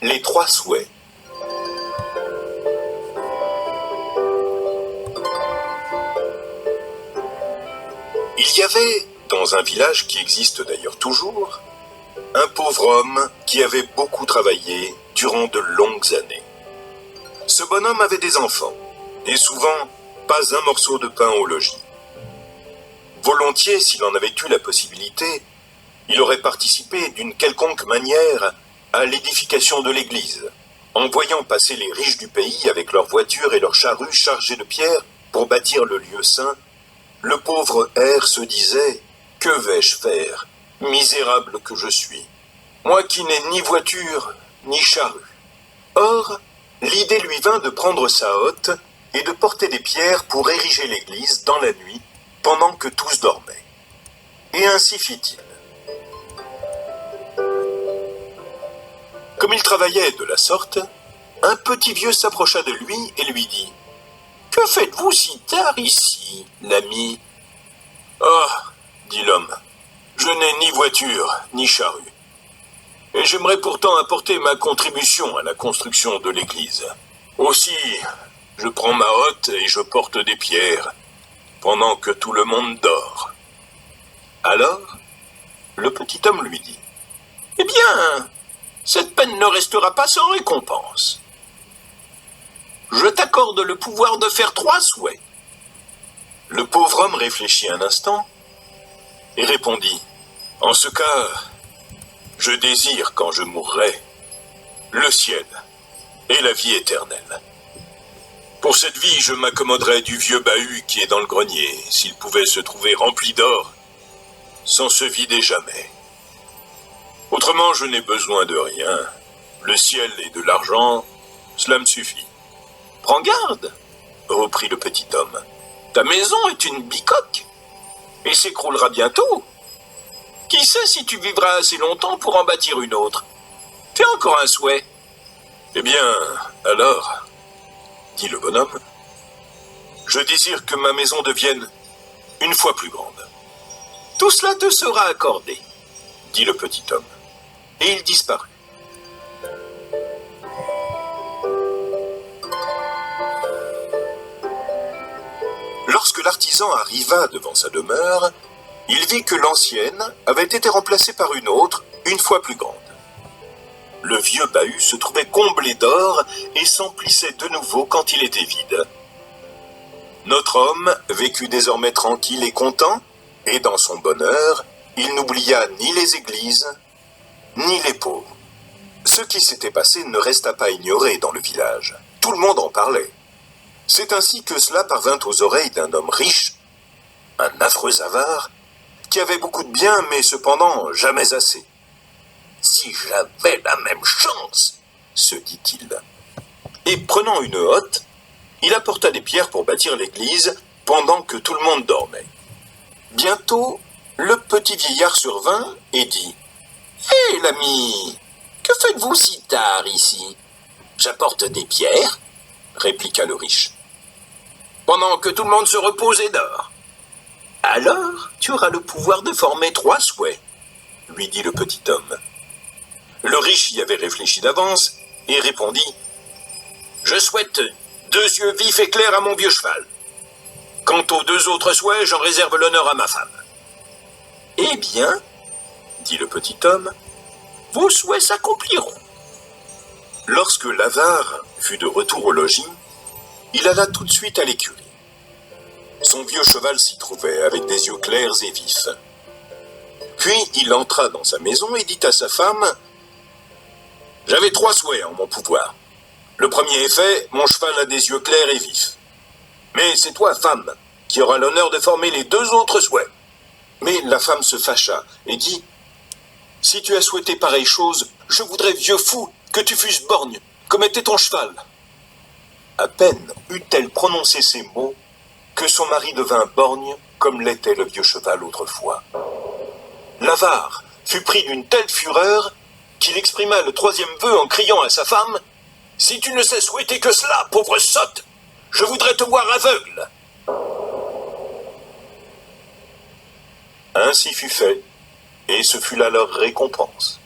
Les trois souhaits. Il y avait, dans un village qui existe d'ailleurs toujours, un pauvre homme qui avait beaucoup travaillé durant de longues années. Ce bonhomme avait des enfants, et souvent pas un morceau de pain au logis. Volontiers, s'il en avait eu la possibilité, il aurait participé d'une quelconque manière à l'édification de l'église, en voyant passer les riches du pays avec leurs voitures et leurs charrues chargées de pierres pour bâtir le lieu saint. Le pauvre R se disait « Que vais-je faire, misérable que je suis, moi qui n'ai ni voiture ni charrue ?» Or, l'idée lui vint de prendre sa hotte et de porter des pierres pour ériger l'église dans la nuit, pendant que tous dormaient. Et ainsi fit-il. Comme il travaillait de la sorte, un petit vieux s'approcha de lui et lui dit « Que faites-vous si tard ici, l'ami ?»« Oh, dit l'homme, je n'ai ni voiture ni charrue. Et j'aimerais pourtant apporter ma contribution à la construction de l'église. Aussi, je prends ma hotte et je porte des pierres, pendant que tout le monde dort. » Alors, le petit homme lui dit « Eh bien, cette peine ne restera pas sans récompense. Je t'accorde le pouvoir de faire 3 souhaits. » Le pauvre homme réfléchit un instant et répondit « En ce cas, je désire, quand je mourrai, le ciel et la vie éternelle. Pour cette vie, je m'accommoderai du vieux bahut qui est dans le grenier, s'il pouvait se trouver rempli d'or, sans se vider jamais. Autrement, je n'ai besoin de rien. Le ciel et de l'argent, cela me suffit. »« Prends garde, reprit le petit homme. Ta maison est une bicoque et s'écroulera bientôt. Qui sait si tu vivras assez longtemps pour en bâtir une autre? Fais encore un souhait. »« Eh bien, alors, dit le bonhomme, je désire que ma maison devienne une fois plus grande. »« Tout cela te sera accordé, dit le petit homme, et il disparut. Lorsque l'artisan arriva devant sa demeure, il vit que l'ancienne avait été remplacée par une autre, une fois plus grande. Le vieux bahut se trouvait comblé d'or et s'emplissait de nouveau quand il était vide. Notre homme vécut désormais tranquille et content, et dans son bonheur, il n'oublia ni les églises, ni les pauvres. Ce qui s'était passé ne resta pas ignoré dans le village. Tout le monde en parlait. C'est ainsi que cela parvint aux oreilles d'un homme riche, un affreux avare, qui avait beaucoup de biens, mais cependant jamais assez. « Si j'avais la même chance !» se dit-il. Et prenant une hotte, il apporta des pierres pour bâtir l'église pendant que tout le monde dormait. Bientôt, le petit vieillard survint et dit « Hé, l'ami, que faites-vous si tard ici ?»« J'apporte des pierres, » répliqua le riche, « pendant que tout le monde se repose et dort. »« Alors, tu auras le pouvoir de former 3 souhaits, » lui dit le petit homme. Le riche y avait réfléchi d'avance et répondit « Je souhaite 2 yeux vifs et clairs à mon vieux cheval. Quant aux 2 autres souhaits, j'en réserve l'honneur à ma femme. »« Eh bien, dit le petit homme, vos souhaits s'accompliront. » Lorsque l'avare fut de retour au logis, il alla tout de suite à l'écurie. Son vieux cheval s'y trouvait avec des yeux clairs et vifs. Puis il entra dans sa maison et dit à sa femme « J'avais 3 souhaits en mon pouvoir. Le premier est fait, mon cheval a des yeux clairs et vifs. Mais c'est toi, femme, qui auras l'honneur de former les 2 autres souhaits. » Mais la femme se fâcha et dit « Si tu as souhaité pareille chose, je voudrais, vieux fou, que tu fusses borgne, comme était ton cheval. » À peine eut-elle prononcé ces mots que son mari devint borgne comme l'était le vieux cheval autrefois. L'avare fut pris d'une telle fureur qu'il exprima le 3e vœu en criant à sa femme « Si tu ne sais souhaiter que cela, pauvre sotte, je voudrais te voir aveugle. » Ainsi fut fait, et ce fut là leur récompense.